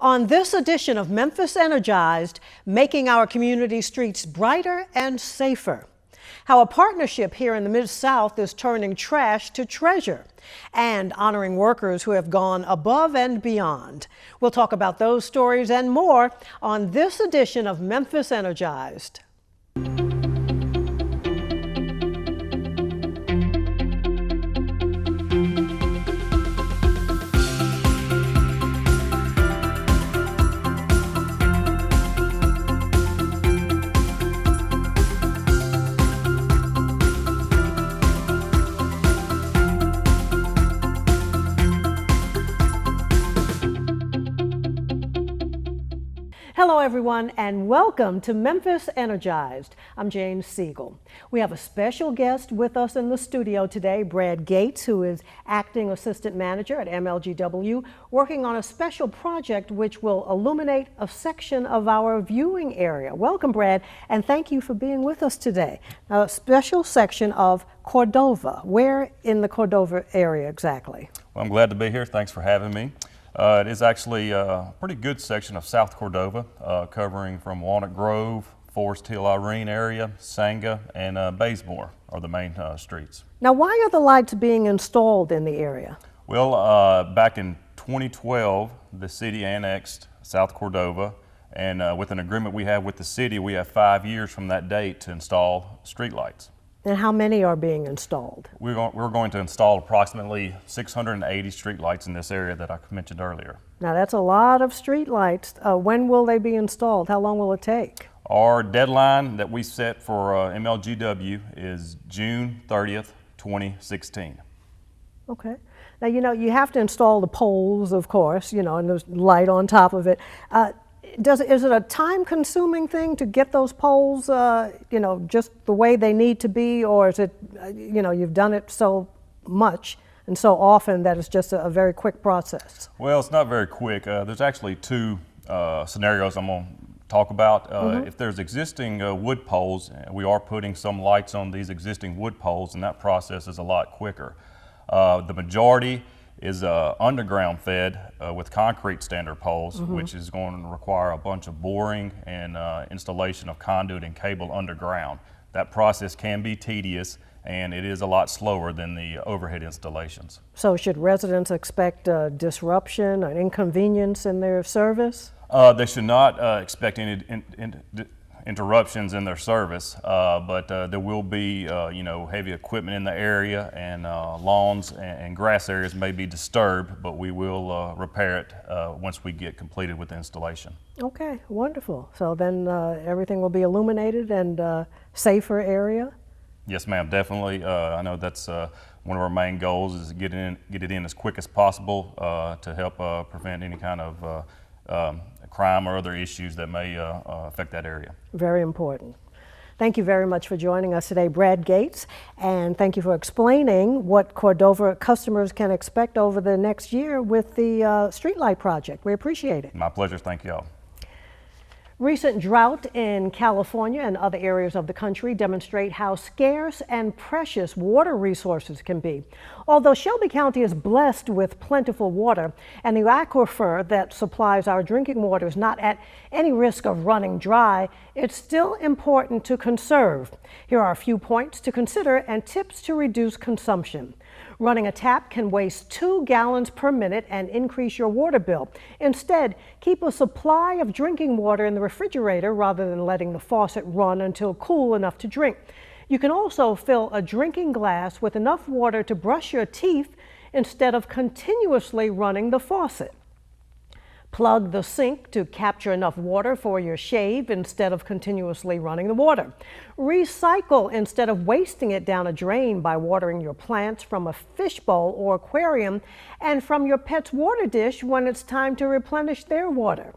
On this edition of Memphis Energized, making our community streets brighter and safer. How a partnership here in the Mid-South is turning trash to treasure and honoring workers who have gone above and beyond. We'll talk about those stories and more on this edition of Memphis Energized. Hello everyone and welcome to Memphis Energized. I'm Jane Segal. We have a special guest with us in the studio today, Brad Gates, who is acting assistant manager at MLGW, working on a special project which will illuminate a section of our viewing area. Welcome, Brad, and thank you for being with us today. Now, a special section of Cordova. Where in the Cordova area exactly? Well, I'm glad to be here. Thanks for having me. It is actually a pretty good section of South Cordova, covering from Walnut Grove, Forest Hill Irene area, Sanga, and Bazemore are the main streets. Now, why are the lights being installed in the area? Well, back in 2012, the city annexed South Cordova, and with an agreement we have with the city, we have 5 years from that date to install street lights. And how many are being installed? We're going to install approximately 680 street lights in this area that I mentioned earlier. Now that's a lot of street lights. When will they be installed? How long will it take? Our deadline that we set for MLGW is June 30th, 2016. Okay. Now, you have to install the poles, of course, and there's light on top of it. Is it a time-consuming thing to get those poles, just the way they need to be, or is it, you've done it so much and so often that it's just a very quick process? Well, it's not very quick. There's actually two scenarios I'm going to talk about. If there's existing wood poles, we are putting some lights on these existing wood poles, and that process is a lot quicker. The majority is underground fed with concrete standard poles, which is going to require a bunch of boring and installation of conduit and cable underground. That process can be tedious, and it is a lot slower than the overhead installations. So should residents expect disruption or inconvenience in their service? They should not expect any interruptions in their service, but there will be heavy equipment in the area, and lawns and grass areas may be disturbed, but we will repair it once we get completed with the installation. Okay, wonderful. So then everything will be illuminated and safer area? Yes, ma'am, definitely. I know that's one of our main goals, is to get it in as quick as possible to help prevent any kind of crime or other issues that may affect that area. Very important. Thank you very much for joining us today, Brad Gates, and thank you for explaining what Cordova customers can expect over the next year with the streetlight project. We appreciate it. My pleasure. Thank you all. Recent drought in California and other areas of the country demonstrate how scarce and precious water resources can be. Although Shelby County is blessed with plentiful water and the aquifer that supplies our drinking water is not at any risk of running dry, it's still important to conserve. Here are a few points to consider and tips to reduce consumption. Running a tap can waste 2 gallons per minute and increase your water bill. Instead, keep a supply of drinking water in the refrigerator rather than letting the faucet run until cool enough to drink. You can also fill a drinking glass with enough water to brush your teeth instead of continuously running the faucet. Plug the sink to capture enough water for your shave instead of continuously running the water. Recycle instead of wasting it down a drain by watering your plants from a fishbowl or aquarium and from your pet's water dish when it's time to replenish their water.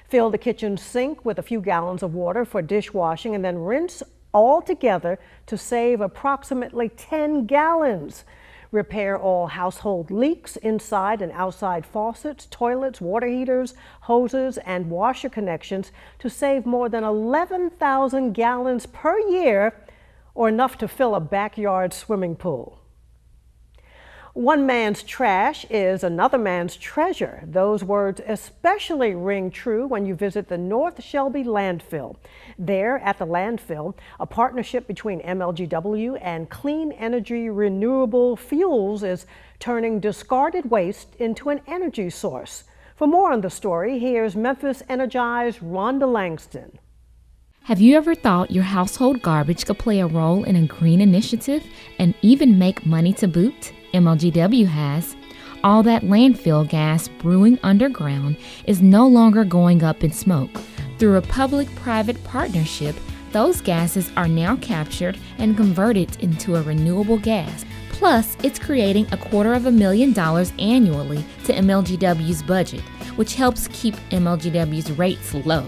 Fill the kitchen sink with a few gallons of water for dishwashing and then rinse all together to save approximately 10 gallons. Repair all household leaks inside and outside faucets, toilets, water heaters, hoses, and washer connections to save more than 11,000 gallons per year, or enough to fill a backyard swimming pool. One man's trash is another man's treasure. Those words especially ring true when you visit the North Shelby landfill. There at the landfill, a partnership between MLGW and Clean Energy Renewable Fuels is turning discarded waste into an energy source. For more on the story, here's Memphis Energized Rhonda Langston. Have you ever thought your household garbage could play a role in a green initiative and even make money to boot? MLGW has. All that landfill gas brewing underground is no longer going up in smoke. Through a public-private partnership, those gases are now captured and converted into a renewable gas. Plus, it's creating $250,000 annually to MLGW's budget, which helps keep MLGW's rates low.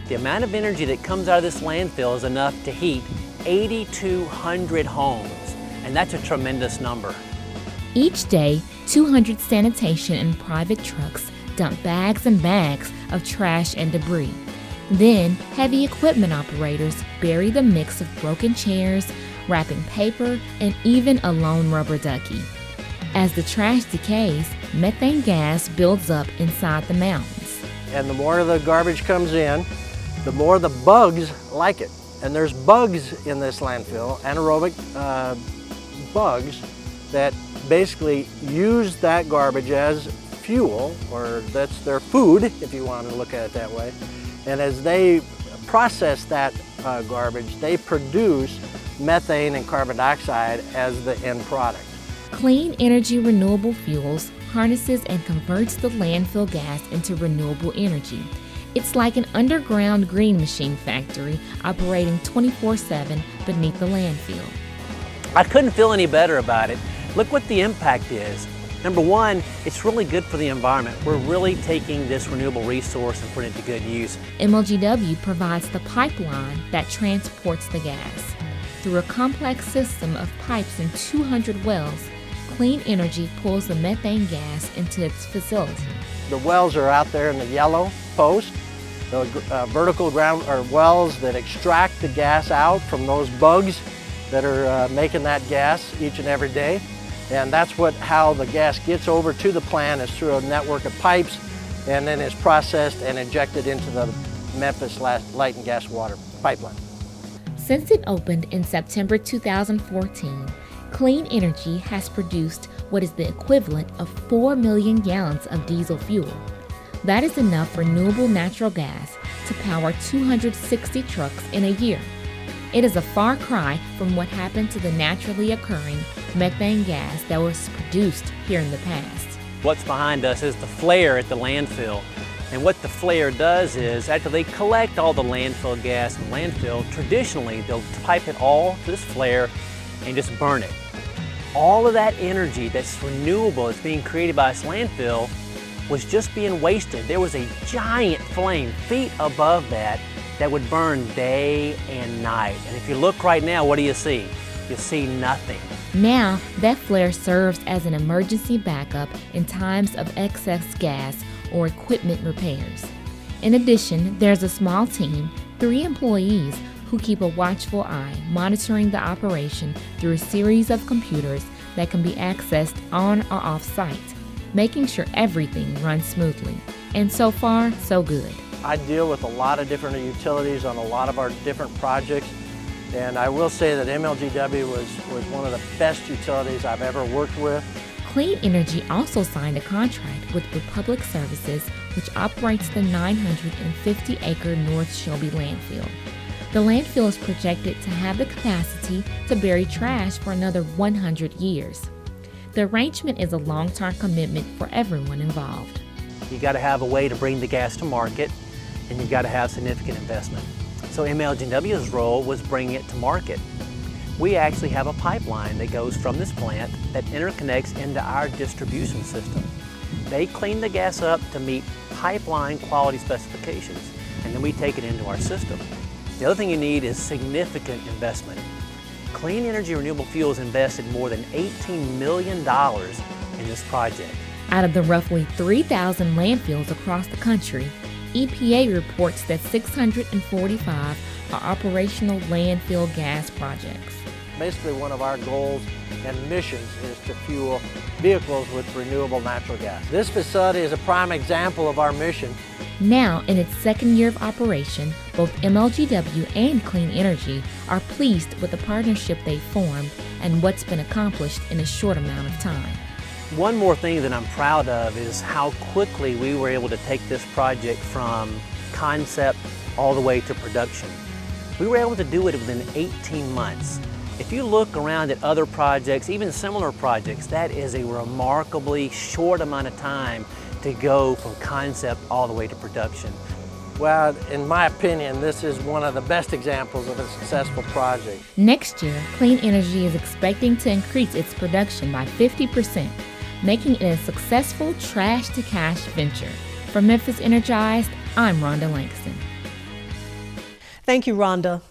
The amount of energy that comes out of this landfill is enough to heat 8,200 homes, and that's a tremendous number. Each day, 200 sanitation and private trucks dump bags and bags of trash and debris. Then, heavy equipment operators bury the mix of broken chairs, wrapping paper, and even a lone rubber ducky. As the trash decays, methane gas builds up inside the mountains. And the more the garbage comes in, the more the bugs like it. And there's bugs in this landfill, anaerobic bugs, that basically use that garbage as fuel, or that's their food, if you want to look at it that way. And as they process that garbage, they produce methane and carbon dioxide as the end product. Clean Energy Renewable Fuels harnesses and converts the landfill gas into renewable energy. It's like an underground green machine factory operating 24/7 beneath the landfill. I couldn't feel any better about it. Look what the impact is. Number one, it's really good for the environment. We're really taking this renewable resource and putting it to good use. MLGW provides the pipeline that transports the gas. Through a complex system of pipes and 200 wells, Clean Energy pulls the methane gas into its facility. The wells are out there in the yellow post, the vertical ground or wells that extract the gas out from those bugs that are making that gas each and every day. And that's how the gas gets over to the plant, is through a network of pipes, and then is processed and injected into the Memphis Light and gas water pipeline. Since it opened in September 2014, Clean Energy has produced what is the equivalent of 4 million gallons of diesel fuel. That is enough renewable natural gas to power 260 trucks in a year. It is a far cry from what happened to the naturally occurring methane gas that was produced here in the past. What's behind us is the flare at the landfill. And what the flare does is, after they collect all the landfill gas in the landfill, traditionally they'll pipe it all to this flare and just burn it. All of that energy that's renewable that's being created by this landfill was just being wasted. There was a giant flame feet above that would burn day and night. And if you look right now, what do you see? You see nothing. Now, that flare serves as an emergency backup in times of excess gas or equipment repairs. In addition, there's a small team, 3 employees, who keep a watchful eye, monitoring the operation through a series of computers that can be accessed on or off-site, making sure everything runs smoothly. And so far, so good. I deal with a lot of different utilities on a lot of our different projects, and I will say that MLGW was one of the best utilities I've ever worked with. Clean Energy also signed a contract with Republic Services, which operates the 950-acre North Shelby landfill. The landfill is projected to have the capacity to bury trash for another 100 years. The arrangement is a long-term commitment for everyone involved. You got to have a way to bring the gas to market, and you've got to have significant investment. So MLGW's role was bringing it to market. We actually have a pipeline that goes from this plant that interconnects into our distribution system. They clean the gas up to meet pipeline quality specifications, and then we take it into our system. The other thing you need is significant investment. Clean Energy Renewable Fuels invested more than $18 million in this project. Out of the roughly 3,000 landfills across the country, EPA reports that 645 are operational landfill gas projects. Basically, one of our goals and missions is to fuel vehicles with renewable natural gas. This facility is a prime example of our mission. Now, in its second year of operation, both MLGW and Clean Energy are pleased with the partnership they formed and what's been accomplished in a short amount of time. One more thing that I'm proud of is how quickly we were able to take this project from concept all the way to production. We were able to do it within 18 months. If you look around at other projects, even similar projects, that is a remarkably short amount of time to go from concept all the way to production. Well, in my opinion, this is one of the best examples of a successful project. Next year, Clean Energy is expecting to increase its production by 50%, making it a successful trash-to-cash venture. For Memphis Energized, I'm Rhonda Langston. Thank you, Rhonda.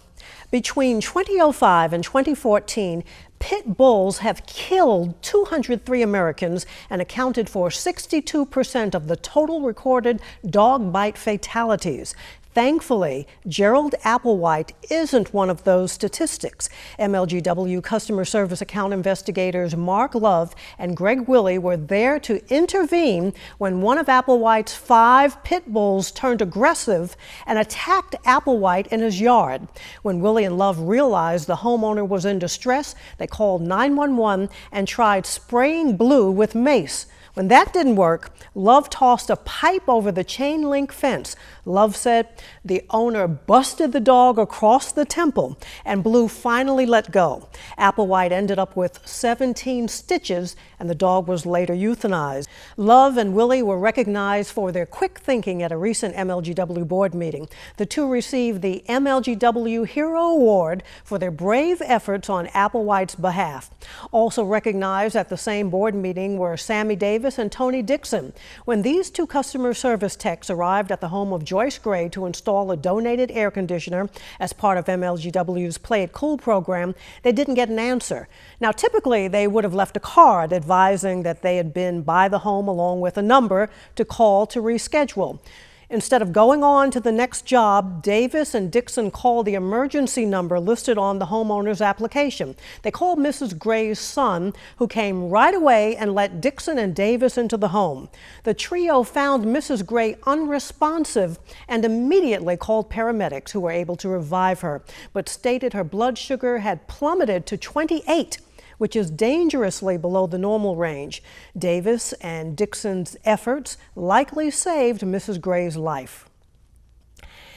Between 2005 and 2014, pit bulls have killed 203 Americans and accounted for 62% of the total recorded dog bite fatalities. Thankfully, Gerald Applewhite isn't one of those statistics. MLGW customer service account investigators Mark Love and Greg Willey were there to intervene when one of Applewhite's 5 pit bulls turned aggressive and attacked Applewhite in his yard. When Willey and Love realized the homeowner was in distress, they called 911 and tried spraying blue with mace. When that didn't work, Love tossed a pipe over the chain link fence. Love said the owner busted the dog across the temple and Blue finally let go. Applewhite ended up with 17 stitches and the dog was later euthanized. Love and Willey were recognized for their quick thinking at a recent MLGW board meeting. The two received the MLGW Hero Award for their brave efforts on Applewhite's behalf. Also recognized at the same board meeting were Sammy Davis and Tony Dixon. When these two customer service techs arrived at the home of Joyce Gray to install a donated air conditioner as part of MLGW's Play It Cool program, they didn't get an answer. Now, typically, they would have left a card advising that they had been by the home along with a number to call to reschedule. Instead of going on to the next job, Davis and Dixon called the emergency number listed on the homeowner's application. They called Mrs. Gray's son, who came right away and let Dixon and Davis into the home. The trio found Mrs. Gray unresponsive and immediately called paramedics, who were able to revive her, but stated her blood sugar had plummeted to 28, which is dangerously below the normal range. Davis and Dixon's efforts likely saved Mrs. Gray's life.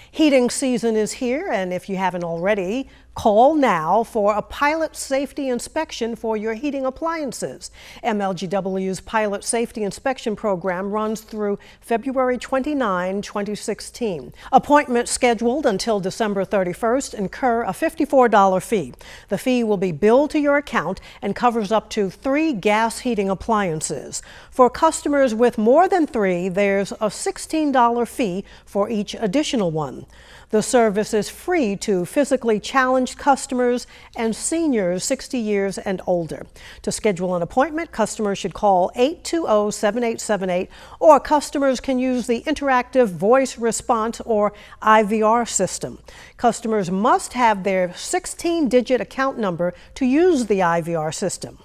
Heating season is here, and if you haven't already, call now for a pilot safety inspection for your heating appliances. MLGW's pilot safety inspection program runs through February 29, 2016. Appointments scheduled until December 31st incur a $54 fee. The fee will be billed to your account and covers up to 3 gas heating appliances. For customers with more than 3, there's a $16 fee for each additional one. The service is free to physically challenged customers and seniors 60 years and older. To schedule an appointment, customers should call 820-7878, or customers can use the interactive voice response or IVR system. Customers must have their 16-digit account number to use the IVR system.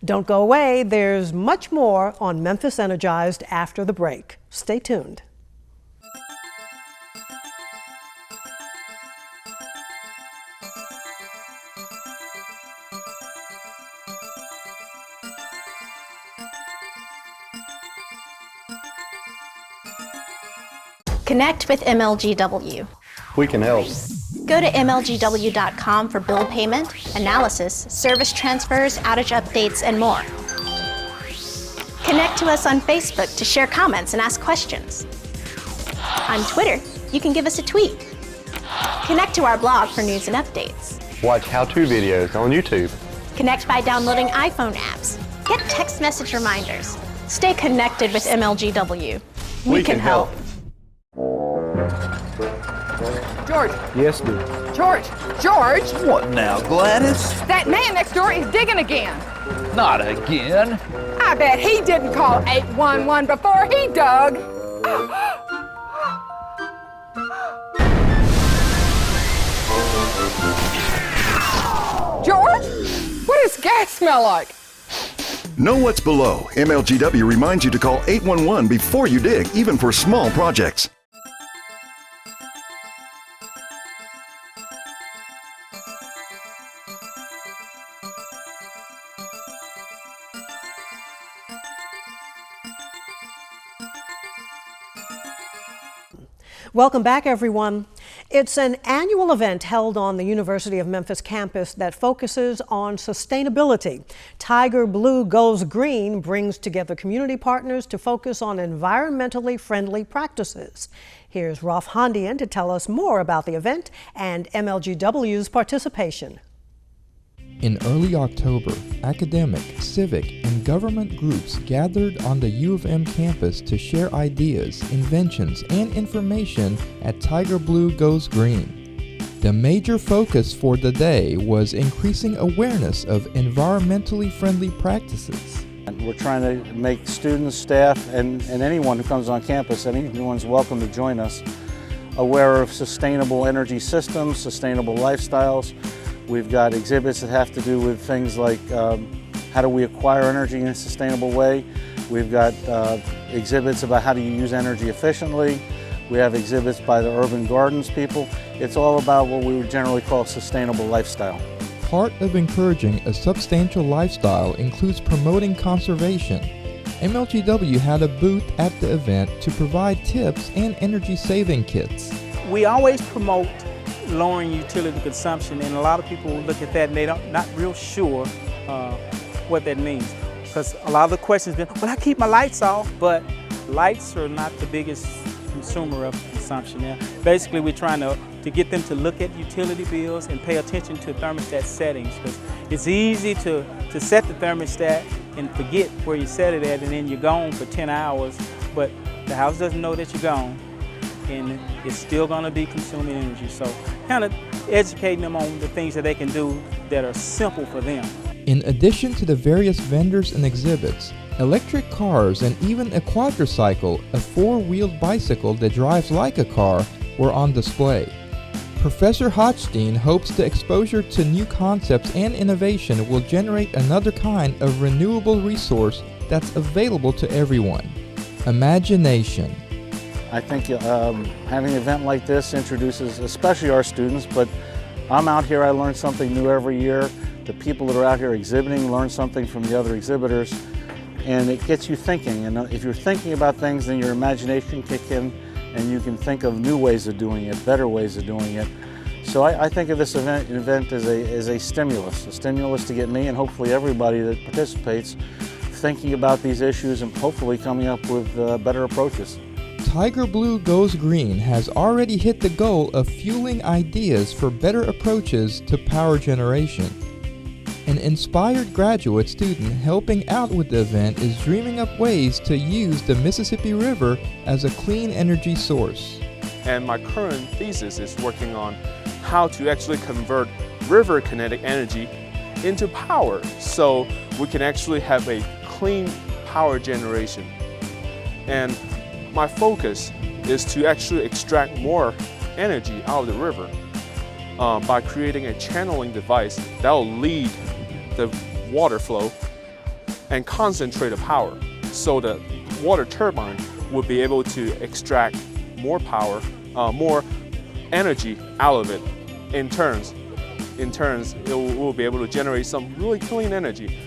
Don't go away. There's much more on Memphis Energized after the break. Stay tuned. Connect with MLGW. We can help. Go to MLGW.com for bill payment, analysis, service transfers, outage updates, and more. Connect to us on Facebook to share comments and ask questions. On Twitter, you can give us a tweet. Connect to our blog for news and updates. Watch how-to videos on YouTube. Connect by downloading iPhone apps. Get text message reminders. Stay connected with MLGW. We can help. George! Yes, dear. George! George! What now, Gladys? That man next door is digging again. Not again. I bet he didn't call 811 before he dug. George! that smell like? Know what's below. MLGW reminds you to call 811 before you dig, even for small projects. Welcome back, everyone. It's an annual event held on the University of Memphis campus that focuses on sustainability. Tiger Blue Goes Green brings together community partners to focus on environmentally friendly practices. Here's Rolf Hondian to tell us more about the event and MLGW's participation. In early October, academic, civic, and government groups gathered on the U of M campus to share ideas, inventions, and information at Tiger Blue Goes Green. The major focus for the day was increasing awareness of environmentally friendly practices. We're trying to make students, staff, and anyone who comes on campus, anyone's welcome to join us, aware of sustainable energy systems, sustainable lifestyles. We've got exhibits that have to do with things like how do we acquire energy in a sustainable way. We've got exhibits about how do you use energy efficiently. We have exhibits by the urban gardens people. It's all about what we would generally call sustainable lifestyle. Part of encouraging a substantial lifestyle includes promoting conservation. MLGW had a booth at the event to provide tips and energy-saving kits. We always promote lowering utility consumption, and a lot of people look at that and they're not real sure what that means. Because a lot of the questions have been, well, I keep my lights off, but lights are not the biggest consumer of consumption now. Basically, we're trying to get them to look at utility bills and pay attention to thermostat settings, because it's easy to set the thermostat and forget where you set it at, and then you're gone for 10 hours, but the house doesn't know that you're gone, and it's still going to be consuming energy. So kind of educating them on the things that they can do that are simple for them. In addition to the various vendors and exhibits, electric cars and even a quadricycle, a four-wheeled bicycle that drives like a car, were on display. Professor Hochstein hopes the exposure to new concepts and innovation will generate another kind of renewable resource that's available to everyone: imagination. I think having an event like this introduces, especially our students, but I'm out here, I learn something new every year. The people that are out here exhibiting learn something from the other exhibitors, and it gets you thinking. And if you're thinking about things, then your imagination kicks in, and you can think of new ways of doing it, better ways of doing it. So I think of this event as a stimulus to get me and hopefully everybody that participates thinking about these issues and hopefully coming up with better approaches. Tiger Blue Goes Green has already hit the goal of fueling ideas for better approaches to power generation. An inspired graduate student helping out with the event is dreaming up ways to use the Mississippi River as a clean energy source. And my current thesis is working on how to actually convert river kinetic energy into power so we can actually have a clean power generation. And my focus is to actually extract more energy out of the river by creating a channeling device that will lead the water flow and concentrate the power so the water turbine will be able to extract more power, more energy out of it. In turns, it will be able to generate some really clean energy.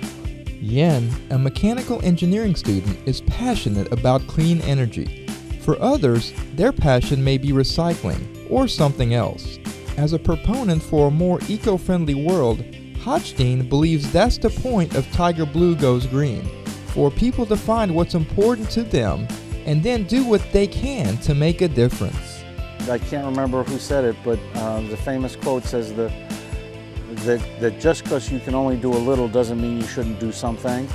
Yen, a mechanical engineering student, is passionate about clean energy. For others, their passion may be recycling or something else. As a proponent for a more eco-friendly world, Hochstein believes that's the point of Tiger Blue Goes Green, for people to find what's important to them and then do what they can to make a difference. I can't remember who said it, but the famous quote says that just because you can only do a little doesn't mean you shouldn't do something.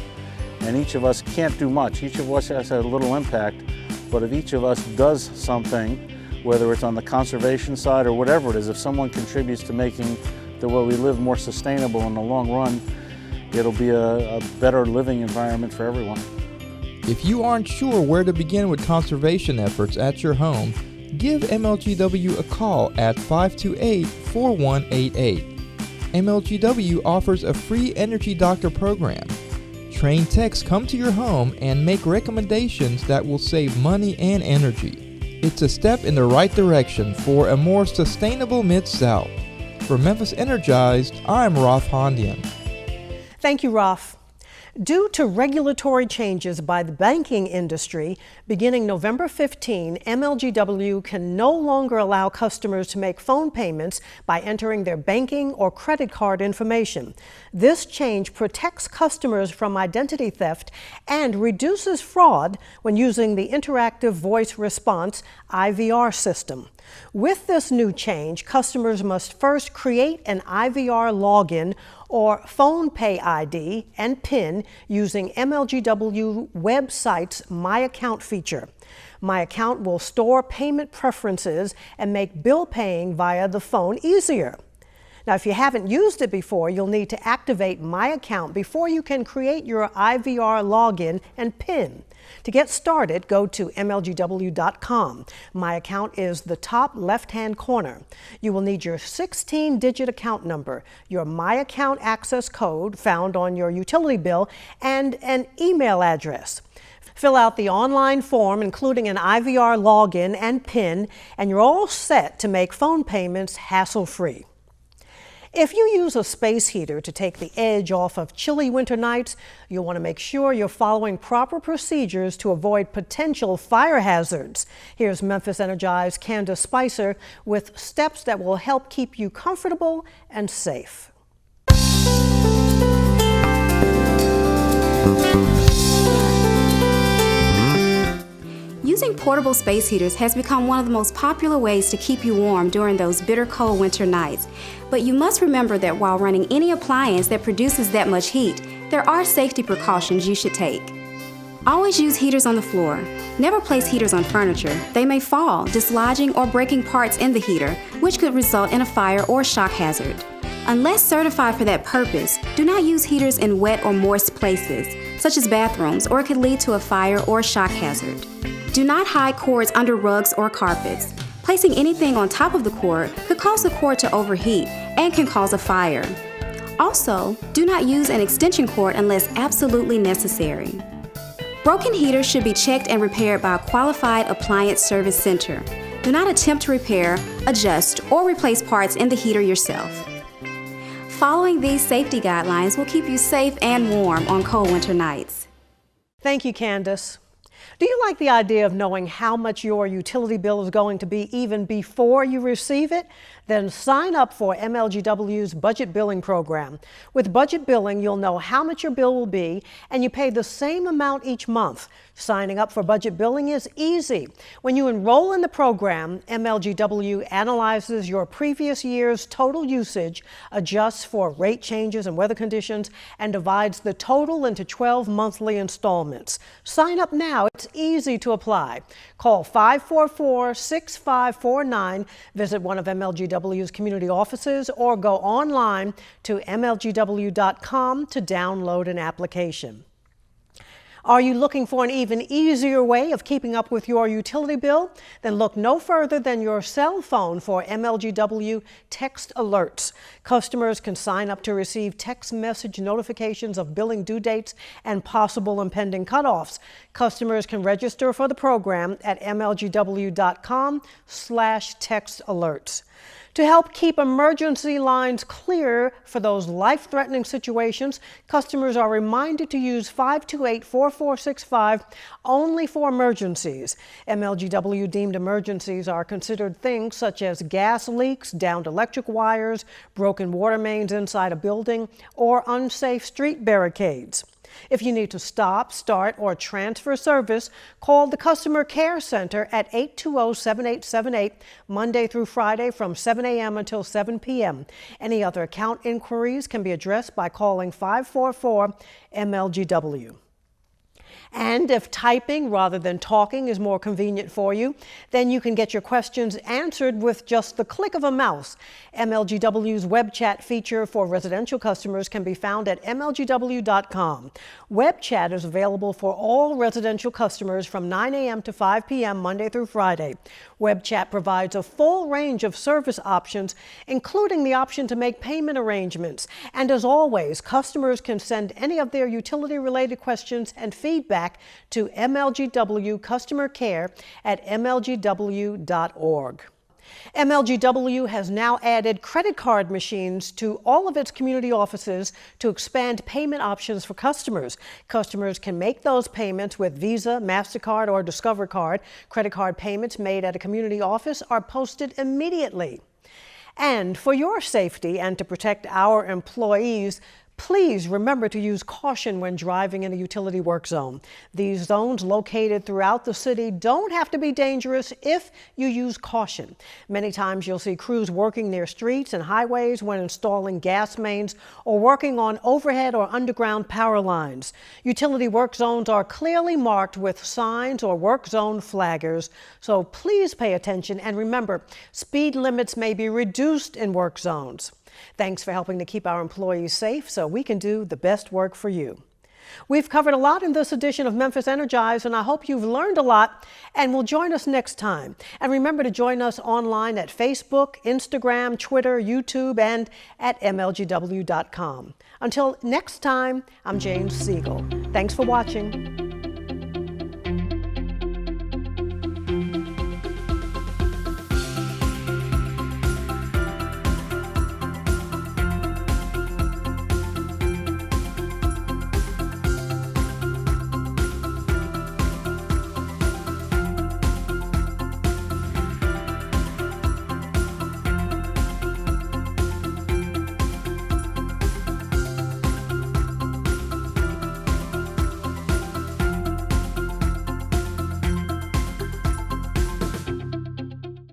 And each of us can't do much. Each of us has a little impact, but if each of us does something, whether it's on the conservation side or whatever it is, if someone contributes to making the way we live more sustainable in the long run, it'll be a better living environment for everyone. If you aren't sure where to begin with conservation efforts at your home, give MLGW a call at 528-4188. MLGW offers a free Energy Doctor program. Trained techs come to your home and make recommendations that will save money and energy. It's a step in the right direction for a more sustainable Mid-South. For Memphis Energized, I'm Rolf Hondian. Thank you, Rolf. Due to regulatory changes by the banking industry, beginning November 15, MLGW can no longer allow customers to make phone payments by entering their banking or credit card information. This change protects customers from identity theft and reduces fraud when using the Interactive Voice Response IVR system. With this new change, customers must first create an IVR login or phone pay ID and PIN using MLGW website's My Account feature. My Account will store payment preferences and make bill paying via the phone easier. Now, if you haven't used it before, you'll need to activate My Account before you can create your IVR login and PIN. To get started, go to MLGW.com. My Account is the top left-hand corner. You will need your 16-digit account number, your My Account access code found on your utility bill, and an email address. Fill out the online form, including an IVR login and PIN, and you're all set to make phone payments hassle-free. If you use a space heater to take the edge off of chilly winter nights, you'll want to make sure you're following proper procedures to avoid potential fire hazards. Here's Memphis Energized Candace Spicer with steps that will help keep you comfortable and safe. Using portable space heaters has become one of the most popular ways to keep you warm during those bitter cold winter nights. But you must remember that while running any appliance that produces that much heat, there are safety precautions you should take. Always use heaters on the floor. Never place heaters on furniture. They may fall, dislodging or breaking parts in the heater, which could result in a fire or shock hazard. Unless certified for that purpose, do not use heaters in wet or moist places, such as bathrooms, or it could lead to a fire or shock hazard. Do not hide cords under rugs or carpets. Placing anything on top of the cord could cause the cord to overheat and can cause a fire. Also, do not use an extension cord unless absolutely necessary. Broken heaters should be checked and repaired by a qualified appliance service center. Do not attempt to repair, adjust, or replace parts in the heater yourself. Following these safety guidelines will keep you safe and warm on cold winter nights. Thank you, Candace. Do you like the idea of knowing how much your utility bill is going to be even before you receive it? Then sign up for MLGW's budget billing program. With budget billing, you'll know how much your bill will be, and you pay the same amount each month. Signing up for budget billing is easy. When you enroll in the program, MLGW analyzes your previous year's total usage, adjusts for rate changes and weather conditions, and divides the total into 12 monthly installments. Sign up now. It's easy to apply. Call 544-6549, visit one of MLGW's community offices, or go online to MLGW.com to download an application. Are you looking for an even easier way of keeping up with your utility bill? Then look no further than your cell phone for MLGW text alerts. Customers can sign up to receive text message notifications of billing due dates and possible impending cutoffs. Customers can register for the program at MLGW.com/text alerts. To help keep emergency lines clear for those life-threatening situations, customers are reminded to use 528-4465 only for emergencies. MLGW deemed emergencies are considered things such as gas leaks, downed electric wires, broken water mains inside a building, or unsafe street barricades. If you need to stop, start, or transfer service, call the Customer Care Center at 820-7878 Monday through Friday from 7 a.m. until 7 p.m. Any other account inquiries can be addressed by calling 544-MLGW. And if typing rather than talking is more convenient for you, then you can get your questions answered with just the click of a mouse. MLGW's web chat feature for residential customers can be found at MLGW.com. Web chat is available for all residential customers from 9 a.m. to 5 p.m. Monday through Friday. Web chat provides a full range of service options, including the option to make payment arrangements. And as always, customers can send any of their utility-related questions and feedback to MLGW Customer Care at mlgw.org. MLGW has now added credit card machines to all of its community offices to expand payment options for customers. Customers can make those payments with Visa, MasterCard, or Discover Card. Credit card payments made at a community office are posted immediately. And for your safety and to protect our employees, please remember to use caution when driving in a utility work zone. These zones located throughout the city don't have to be dangerous if you use caution. Many times you'll see crews working near streets and highways when installing gas mains or working on overhead or underground power lines. Utility work zones are clearly marked with signs or work zone flaggers, so please pay attention and remember, speed limits may be reduced in work zones. Thanks for helping to keep our employees safe so we can do the best work for you. We've covered a lot in this edition of Memphis Energized, and I hope you've learned a lot and will join us next time. And remember to join us online at Facebook, Instagram, Twitter, YouTube, and at mlgw.com. Until next time, I'm Jane Segal. Thanks for watching.